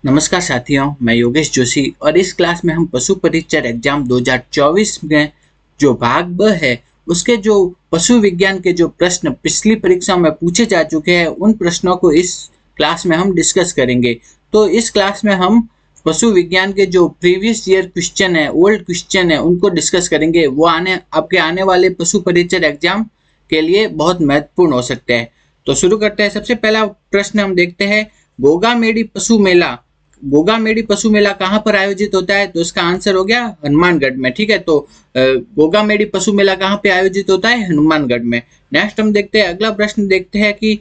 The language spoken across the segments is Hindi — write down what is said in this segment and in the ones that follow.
नमस्कार साथियों, मैं योगेश जोशी और इस क्लास में हम पशु परीक्षर एग्जाम 2024 में जो भाग ब है उसके जो पशु विज्ञान के जो प्रश्न पिछली परीक्षाओं में पूछे जा चुके हैं उन प्रश्नों को इस क्लास में हम डिस्कस करेंगे। तो इस क्लास में हम पशु विज्ञान के जो प्रीवियस ईयर क्वेश्चन है, ओल्ड क्वेश्चन है, उनको डिस्कस करेंगे। वो आपके आने वाले पशु परीक्षर एग्जाम के लिए बहुत महत्वपूर्ण हो सकते हैं। तो शुरू करते हैं। सबसे पहला प्रश्न हम देखते हैं, गोगा मेडी पशु मेला कहाँ पर आयोजित होता है? तो इसका आंसर हो गया हनुमानगढ़ में। ठीक है, तो गोगा मेडी पशु मेला कहाँ पे आयोजित होता है? हनुमानगढ़ में। नेक्स्ट हम देखते हैं, अगला प्रश्न देखते हैं कि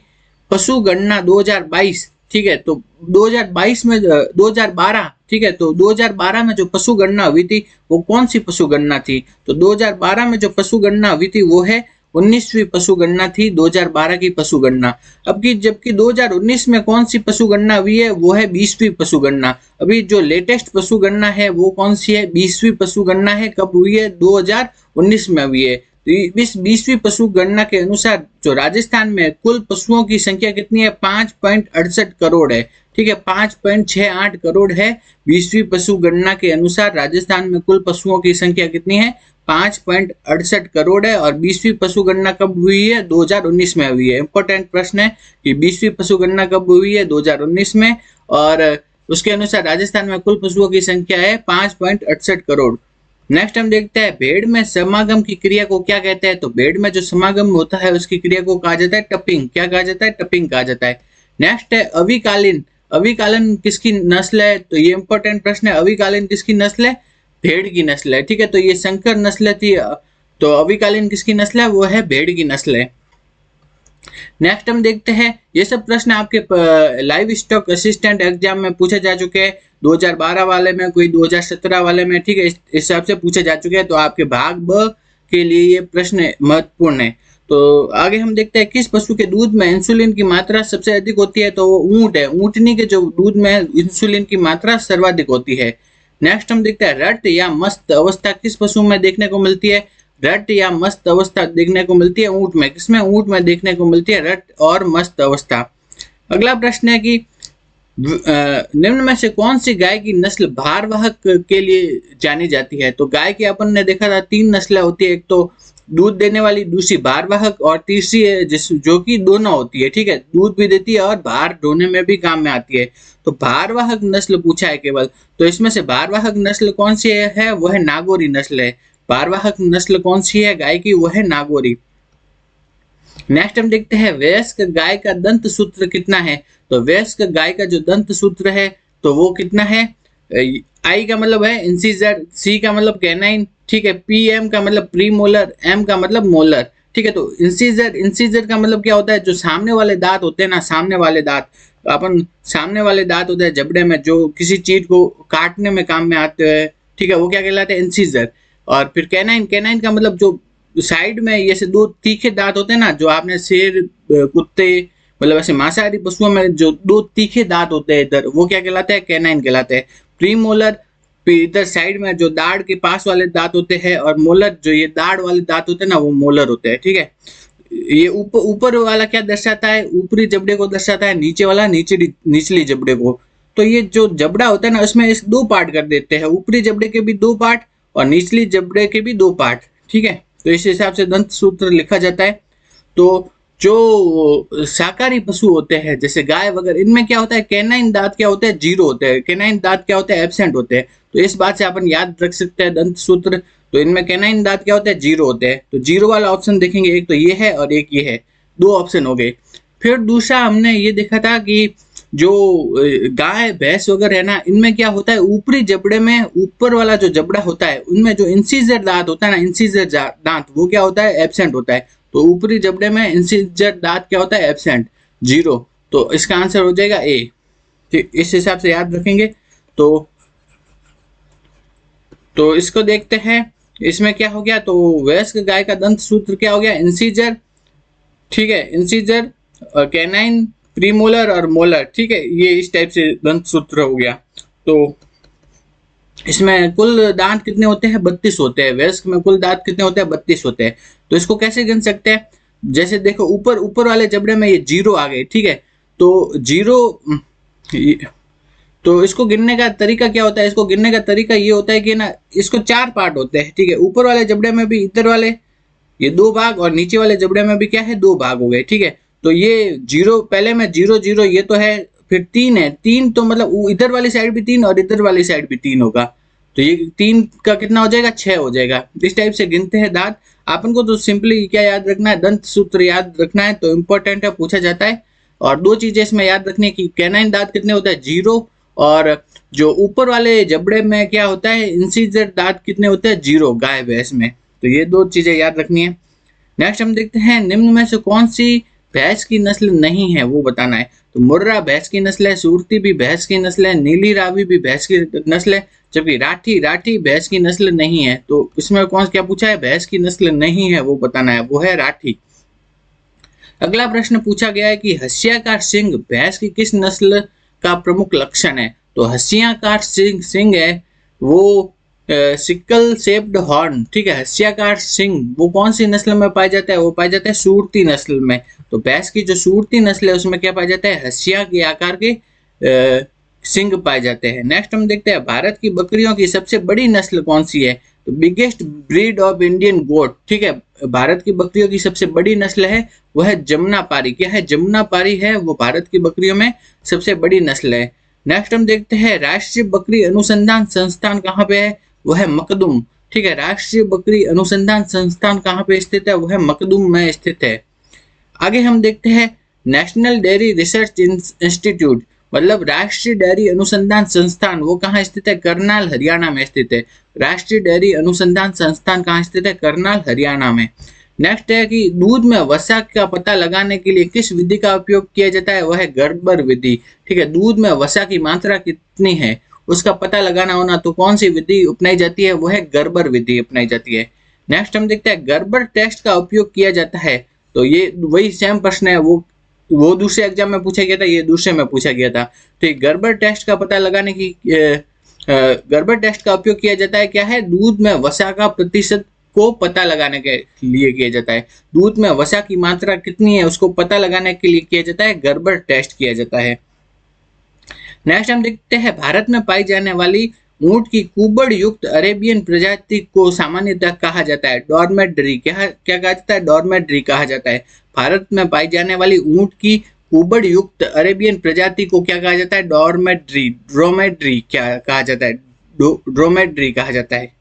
पशु गणना 2022, ठीक है, तो 2022 में 2012, ठीक है, तो 2012 में जो पशु गणना हुई थी वो कौन सी पशु गणना थी? तो 2012 में जो पशु गणना हुई थी वो है 19वीं पशु गणना थी, 2012 की पशु गणना। अब की जबकि 2019 में कौन सी पशु गणना हुई है? वो है 20वीं पशु गणना। अभी जो लेटेस्ट पशु गणना है वो कौन सी है? 20वीं पशु गणना है। कब हुई है? 2019 में हुई है। तो इस 20वीं पशु गणना के अनुसार जो राजस्थान में कुल पशुओं की संख्या कितनी है? 5.68 करोड़ है। ठीक है, 5.68 करोड़ है। 20वीं पशु गणना के अनुसार राजस्थान में कुल पशुओं की संख्या कितनी है? 5.68 करोड़ है। और 20वीं पशु गणना कब हुई है? 2019 में हुई है। इंपॉर्टेंट प्रश्न है कि 20वीं पशु गणना कब हुई है? 2019 में। और उसके अनुसार राजस्थान में कुल पशुओं की संख्या है 5.68 करोड़। नेक्स्ट हम देखते हैं, भेड़ में समागम की क्रिया को क्या कहते हैं? तो भेड़ में जो समागम होता है उसकी क्रिया को कहा जाता है टपिंग। क्या कहा जाता है? टपिंग कहा जाता है। नेक्स्ट है अविकालीन। अविकालीन किसकी नस्ल है? तो ये इंपॉर्टेंट प्रश्न है। अविकालीन किसकी नस्ल है? भेड़ की नस्ल है। ठीक है, तो ये संकर नस्ल थी। तो अविकालीन किसकी नस्ल है? वो है भेड़ की नस्ल है। नेक्स्ट हम देखते हैं, ये सब प्रश्न आपके लाइव स्टॉक असिस्टेंट एग्जाम में पूछे जा चुके हैं। 2012 वाले में, कोई 2017 वाले में, ठीक है, इस हिसाब से पूछे जा चुके हैं। तो आपके भाग ब के लिए ये प्रश्न महत्वपूर्ण है। तो आगे हम देखते हैं, किस पशु के दूध में इंसुलिन की मात्रा सबसे अधिक होती है? तो वो ऊंट है। ऊंटनी के जो दूध में इंसुलिन की मात्रा सर्वाधिक होती है। नेक्स्ट हम देखते हैं, रट या मस्त अवस्था किस पशु में देखने को मिलती है? रट या मस्त अवस्था देखने को मिलती है ऊंट में। किसमें? ऊंट में देखने को मिलती है रट और मस्त अवस्था। अगला प्रश्न है कि निम्न में से कौन सी गाय की नस्ल भारवाहक के लिए जानी जाती है? तो गाय की अपन ने देखा था 3 नस्लें होती है। एक तो दूध देने वाली, दूसरी भारवाहक, और तीसरी है जो कि दोनों होती है। ठीक है, दूध भी देती है और भार ढोने में भी काम में आती है। तो भारवाहक नस्ल पूछा है केवल। तो इसमें से भारवाहक नस्ल कौन सी है? वो है नागौरी नस्ल है। भारवाहक नस्ल कौन सी है गाय की? वो है नागौरी। नेक्स्ट हम देखते हैं, वयस्क गाय का दंत सूत्र कितना है? तो वयस्क गाय का जो दंत सूत्र है तो वो कितना है? आई का मतलब है इंसीजर, सी का मतलब कैनाइन, ठीक है, पी एम का मतलब प्री मोलर, एम का मतलब मोलर। ठीक है, तो इंसीजर का मतलब क्या होता है? जो सामने वाले दांत होते हैं ना, सामने वाले दांत, अपन सामने वाले दांत होते हैं जबड़े में, जो किसी चीज को काटने में काम में आते हैं। ठीक है, वो क्या कहलाते हैं? इंसीजर। और फिर कैनाइन, कैनाइन का मतलब जो साइड में ये से 2 तीखे दांत होते हैं ना, जो आपने शेर, कुत्ते, मतलब ऐसे मांसाहारी पशुओं में जो 2 तीखे दांत होते हैं इधर, वो क्या कहलाते हैं? कैनाइन कहलाते हैं। प्रीमोलर इधर साइड में जो दाढ़ के पास वाले दांत होते हैं, और मोलर जो ये दाढ़ वाले दांत होते हैं ना, वो मोलर होते हैं। ठीक है, ये ऊपर वाला क्या दर्शाता है? ऊपरी जबड़े को दर्शाता है। नीचे वाला निचली जबड़े को। तो ये जो जबड़ा होता है ना, उसमें इस 2 पार्ट कर देते हैं। ऊपरी जबड़े के भी 2 पार्ट और निचली जबड़े के भी 2 पार्ट। ठीक है, तो इस हिसाब से दंत सूत्र लिखा जाता है। तो जो शाकाहारी पशु होते हैं जैसे गाय वगैरह, इनमें क्या होता है? कैनाइन दांत क्या होते हैं? 0 होते हैं। कैनाइन दांत क्या होते हैं? एब्सेंट होते हैं। तो इस बात से अपन याद रख सकते हैं दंत सूत्र। तो इनमें कैनाइन दांत क्या होते हैं? 0 होते हैं। तो 0 वाला ऑप्शन देखेंगे, एक तो ये है और एक ये है, 2 ऑप्शन हो गए। फिर दूसरा हमने ये देखा था कि जो गाय भैंस वगैरह है ना, इनमें क्या होता है? ऊपरी जबड़े में ऊपर वाला जो जबड़ा होता है उनमें जो इंसीजर दांत होता है ना, इंसीजर दांत, वो क्या होता है? एब्सेंट होता है। तो ऊपरी जबड़े में इंसीजर दांत क्या होता है? एब्सेंट, 0। तो इसका आंसर हो जाएगा ए। ठीक, इस हिसाब से याद रखेंगे। तो इसको देखते हैं, इसमें क्या हो गया? तो वयस्क गाय का दंत सूत्र क्या हो गया? इंसीजर। ठीक है, इंसीजर, कैनाइन, प्रीमोलर और मोलर। ठीक है, ये इस टाइप से दंत सूत्र हो गया। तो इसमें कुल दांत कितने होते हैं? 32 होते हैं। वयस्क में कुल दांत कितने होते हैं? 32 होते हैं। तो इसको कैसे गिन सकते हैं? जैसे देखो, ऊपर वाले जबड़े में ये 0 आ गए। ठीक है, तो 0 तो इसको गिनने का तरीका क्या होता है? इसको गिनने का तरीका ये होता है कि ना, इसको 4 पार्ट होते हैं, ठीक है। ऊपर वाले जबड़े में भी इधर वाले ये 2 भाग और नीचे वाले जबड़े में भी क्या है, 2 भाग हो गए, ठीक है। तो ये 0 पहले में 0 0 ये तो है, फिर 3 है, 3 तो मतलब इधर वाली साइड भी 3 और इधर वाली साइड भी 3 होगा, तो ये 3 का कितना हो जाएगा, 6 हो जाएगा। इस टाइप से गिनते हैं दांत। अपन को तो सिंपली क्या याद रखना है, दंत सूत्र याद रखना है, तो इम्पोर्टेंट है, पूछा जाता है। और 2 चीजें इसमें याद रखनी है कि कैनाइन दांत कितने होते हैं, 0, और जो ऊपर वाले जबड़े में क्या होता है, इंसिजर दांत कितने होते हैं, 0 गाय भैंस में। तो ये 2 चीजें याद रखनी है। नेक्स्ट हम देखते हैं, निम्न में से कौन सी भैंस की नस्ल नहीं है, वो बताना है। तो मुर्रा भैंस की नस्ल है, सुरती भी भैंस की नस्ल है, नीली रावी भी भैंस की नस्ल है, जबकि राठी भैंस की नस्ल नहीं है। तो इसमें कौन क्या पूछा है, भैंस की नस्ल नहीं है, वो बताना है, वो है राठी। अगला प्रश्न पूछा गया है कि हंसियाकार सिंह भैंस की किस नस्ल का प्रमुख लक्षण है? तो हंसियाकार सिंह है वो सिकल शेप्ड हॉर्न, ठीक है। हंसियाकार सिंह वो कौन सी नस्ल में पाया जाता है, वो पाया जाता है सूरती नस्ल में। तो भैंस की जो सूरती नस्ल है उसमें क्या पाया जाता है, हंसिया के आकार के सिंह पाए जाते हैं। नेक्स्ट हम देखते हैं, भारत की बकरियों की सबसे बड़ी नस्ल कौन सी है? तो बिगेस्ट ब्रीड ऑफ इंडियन गोट, ठीक है। भारत की बकरियों की सबसे बड़ी नस्ल है वह है जमुनापारी। क्या है, जमुनापारी है, वो भारत की बकरियों में सबसे बड़ी नस्ल है। नेक्स्ट हम देखते हैं, राष्ट्रीय बकरी अनुसंधान संस्थान कहाँ पे है? वो है मकदुम, ठीक है। राष्ट्रीय बकरी अनुसंधान संस्थान कहाँ पे स्थित है? वो है मकदुम में स्थित है। आगे हम देखते हैं, नेशनल डेयरी रिसर्च इंस्टीट्यूट मतलब राष्ट्रीय डेयरी अनुसंधान संस्थान वो कहाँ स्थित है? करनाल हरियाणा में स्थित है। राष्ट्रीय डेयरी अनुसंधान संस्थान कहाँ स्थित है? करनाल हरियाणा में। नेक्स्ट है कि दूध में वसा का पता लगाने के लिए किस विधि का उपयोग किया जाता है? वह है गर्बर विधि, ठीक है। दूध में वसा की मात्रा कितनी है उसका पता लगाना होना, तो कौन सी विधि अपनाई जाती है? वो है गर्बर विधि अपनाई जाती है। नेक्स्ट हम देखते हैं, गर्बर टेस्ट का उपयोग किया जाता है। तो ये वही सेम प्रश्न है, वो दूसरे एग्जाम में पूछा गया था, ये दूसरे में पूछा गया था। तो ये गर्बर टेस्ट का पता लगाने की गर्बर टेस्ट का उपयोग किया जाता है, क्या है? दूध में वसा का प्रतिशत को पता लगाने के लिए किया जाता है। दूध में वसा की मात्रा कितनी है उसको पता लगाने के लिए किया जाता है, गर्बर टेस्ट किया जाता है। नेक्स्ट हम देखते हैं, भारत में पाई जाने वाली ऊंट की कुबड़ युक्त अरेबियन प्रजाति को सामान्यतः कहा जाता है डॉर्मेट्री। क्या क्या कहा जाता है? डॉर्मेट्री कहा जाता है। भारत में पाई जाने वाली ऊंट की कुबड़ युक्त अरेबियन प्रजाति को क्या कहा जाता है? डॉर्मेट्री, ड्रोमेट्री क्या कहा जाता है? ड्रोमेट्री कहा जाता है।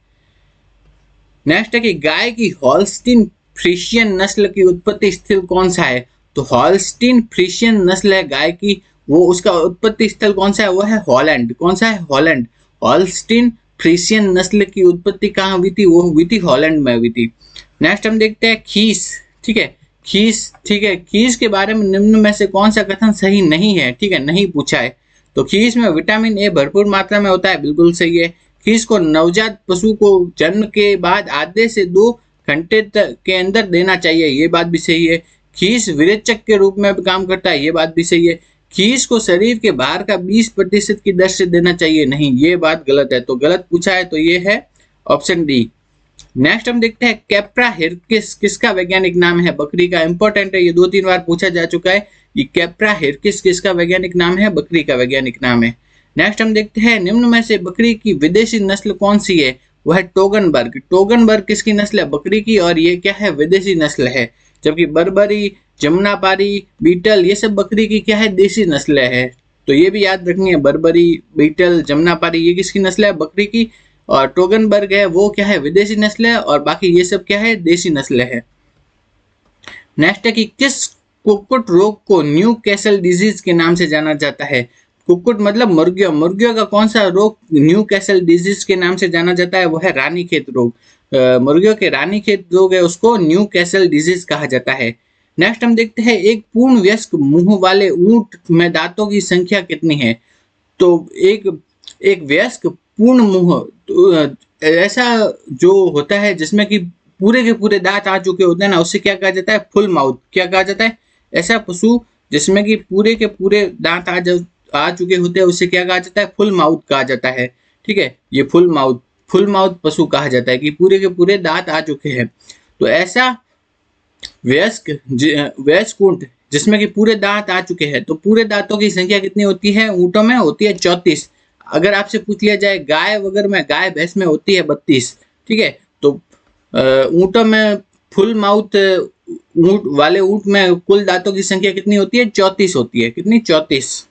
नेक्स्ट है कि गाय की हॉल्स्टीन फ्रीशियन नस्ल की उत्पत्ति स्थल कौन सा है? तो हॉल्स्टीन फ्रीशियन नस्ल है गाय की, वो उसका उत्पत्ति स्थल कौन सा है? वो है हॉलैंड। कौन सा है? हॉलैंड। हॉल्स्टीन फ्रीशियन नस्ल की उत्पत्ति कहाँ हुई थी? वो हुई थी हॉलैंड में हुई थी। नेक्स्ट हम देखते हैं खीस, ठीक है। खीस, ठीक है। खीस के बारे में निम्न में से कौन सा कथन सही नहीं है? ठीक है, नहीं पूछा है। तो खीस में विटामिन ए भरपूर मात्रा में होता है, बिल्कुल सही है। खीस को नवजात पशु को जन्म के बाद आधे से 2 घंटे के अंदर देना चाहिए, ये बात भी सही है। खीस विरेचक के रूप में भी काम करता है, ये बात भी सही है। खीस को शरीर के बाहर का 20% की दर से देना चाहिए, नहीं, ये बात गलत है। तो गलत पूछा है, तो ये है ऑप्शन डी। नेक्स्ट हम देखते हैं, कैप्रा हिरकिस किसका वैज्ञानिक नाम है? बकरी का। इंपॉर्टेंट है, ये 2-3 बार पूछा जा चुका है। ये कैप्रा हिरकिस किसका वैज्ञानिक नाम है? बकरी का वैज्ञानिक नाम है। नेक्स्ट हम देखते हैं, निम्न में से बकरी की विदेशी नस्ल कौन सी है? वह है टोगनबर्ग। टोगनबर्ग किसकी नस्ल है? बकरी की, और ये क्या है? विदेशी नस्ल है। जबकि बर्बरी, जमुनापारी, बीटल ये सब बकरी की क्या है? देशी नस्ल है। तो ये भी याद रखनी है, बर्बरी, बीटल, जमुनापारी ये किसकी नस्ल है? बकरी की। और टोगनबर्ग है वो क्या है? विदेशी नस्ल है, और बाकी ये सब क्या है? देशी नस्ल है। नेक्स्ट है कि किस कुक्कुट रोग को न्यू कैसल डिजीज के नाम से जाना जाता है? कुक्कुट मतलब मुर्गियों, मुर्गियों का कौन सा रोग न्यू कैसल डिजीज के नाम से जाना जाता है? वो है रानीखेत रोग। मुर्गियों के रानीखेत रोग है उसको न्यू कैसल डिजीज कहा जाता है। नेक्स्ट हम देखते हैं, एक पूर्ण वयस्क मुंह वाले ऊंट में दांतों की संख्या कितनी है? तो एक वयस्क पूर्ण मुंह ऐसा जो होता है जिसमें कि पूरे के पूरे दांत आ चुके होते हैं ना, उससे क्या कहा जाता है? Full mouth. क्या कहा जाता है? ऐसा पशु जिसमें कि पूरे के पूरे दांत आ चुके होते हैं उसे क्या कहा जाता है? फुल माउथ कहा जाता है, ठीक है। ये फुल माउथ पशु कहा जाता है कि पूरे के पूरे दांत आ चुके हैं। तो ऐसा वयस्क ऊंट जिसमें कि पूरे दांत आ चुके हैं, तो पूरे दांतों की संख्या कितनी होती है? ऊंटों में होती है 34। अगर आपसे पूछ लिया जाए गाय वगैरह में, गाय भैंस में होती है 32, ठीक है। तो ऊंटों में फुल माउथ ऊंट वाले ऊंट में कुल दांतों की संख्या कितनी होती है? 34 होती है। कितनी? 34।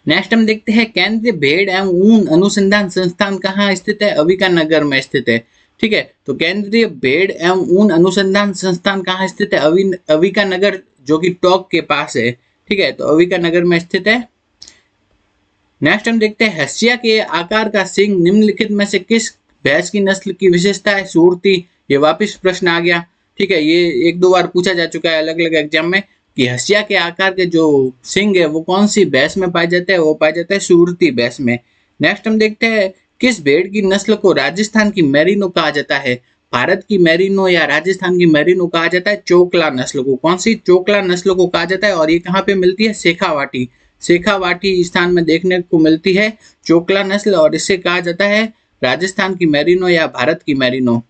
नेक्स्ट हम देखते हैं केंद्रीय भेड़ एवं ऊन अनुसंधान संस्थान कहाँ स्थित है? अविका नगर में स्थित है, ठीक है। तो केंद्रीय भेड़ एवं ऊन अनुसंधान संस्थान कहाँ स्थित है? अविका नगर, जो कि टोंक के पास है, ठीक है। तो अविका नगर में स्थित है। नेक्स्ट हम देखते हैं हंसिया के आकार का सींग निम्नलिखित में से किस भैंस की नस्ल की विशेषता है? सुरती। ये वापिस प्रश्न आ गया, ठीक है। ये एक दो बार पूछा जा चुका है अलग अलग एग्जाम में कि हंसिया के आकार के जो सींग है वो कौन सी भैंस में पाया जाता है? वो पाया जाता है सुरती भैंस में। नेक्स्ट हम देखते हैं किस भेड़ की नस्ल को राजस्थान की मैरिनो कहा जाता है? भारत की मैरिनो या राजस्थान की मैरिनो कहा जाता है चोकला नस्ल को। कौन सी? चोकला नस्ल को कहा जाता है। और ये कहाँ पे मिलती है? शेखावाटी। शेखावाटी स्थान में देखने को मिलती है चोकला नस्ल, और इसे कहा जाता है राजस्थान की मैरिनो या भारत की मैरिनो।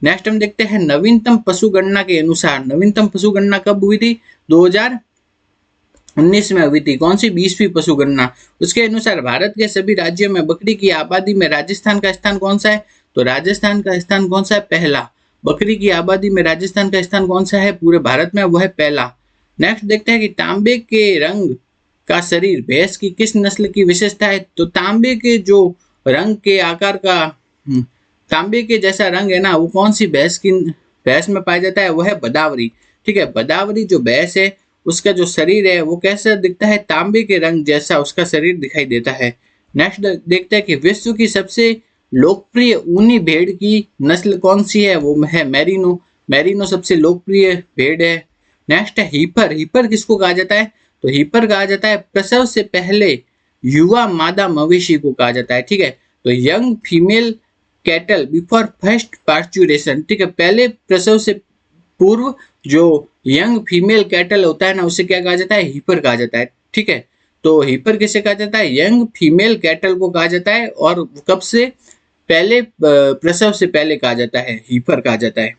नेक्स्ट हम देखते हैं नवीनतम पशु गणना के अनुसार, नवीनतम पशु गणना कब हुई थी? 2019 में हुई थी। कौन सी? 20वीं पशु गणना। उसके अनुसार भारत के सभी राज्यों में बकरी की आबादी में राजस्थान का स्थान कौन सा है? तो राजस्थान का स्थान कौन सा है? पहला। बकरी की आबादी में राजस्थान का स्थान कौन सा है पूरे भारत में? वो है पहला। नेक्स्ट देखते हैं कि तांबे के रंग का शरीर भैंस की किस नस्ल की विशेषता है? तो तांबे के जो रंग के आकार का तांबे के जैसा रंग है ना, वो कौन सी भैंस में पाया जाता है? वो है बदावरी, ठीक है। बदावरी जो भैंस है उसका जो शरीर है वो कैसा दिखता है? तांबे के रंग जैसा उसका शरीर दिखाई देता है। नेक्स्ट देखते हैं कि विश्व की सबसे लोकप्रिय ऊनी भेड़ की नस्ल कौन सी है? वो है मैरिनो। मैरिनो सबसे लोकप्रिय भेड़ है। नेक्स्ट है हीपर। हीपर किसको कहा जाता है? तो हीपर कहा जाता है प्रसव से पहले युवा मादा मवेशी को कहा जाता है, ठीक है। तो young female cattle before first parturition, ठीक है। पहले प्रसव से पूर्व जो यंग फीमेल कैटल होता है ना, उसे क्या कहा जाता है? हीपर कहा जाता है, ठीक है। तो हीपर किसे कहा जाता है? यंग फीमेल कैटल को कहा जाता है। और कब से? पहले प्रसव से पहले कहा जाता है, हीपर कहा जाता है।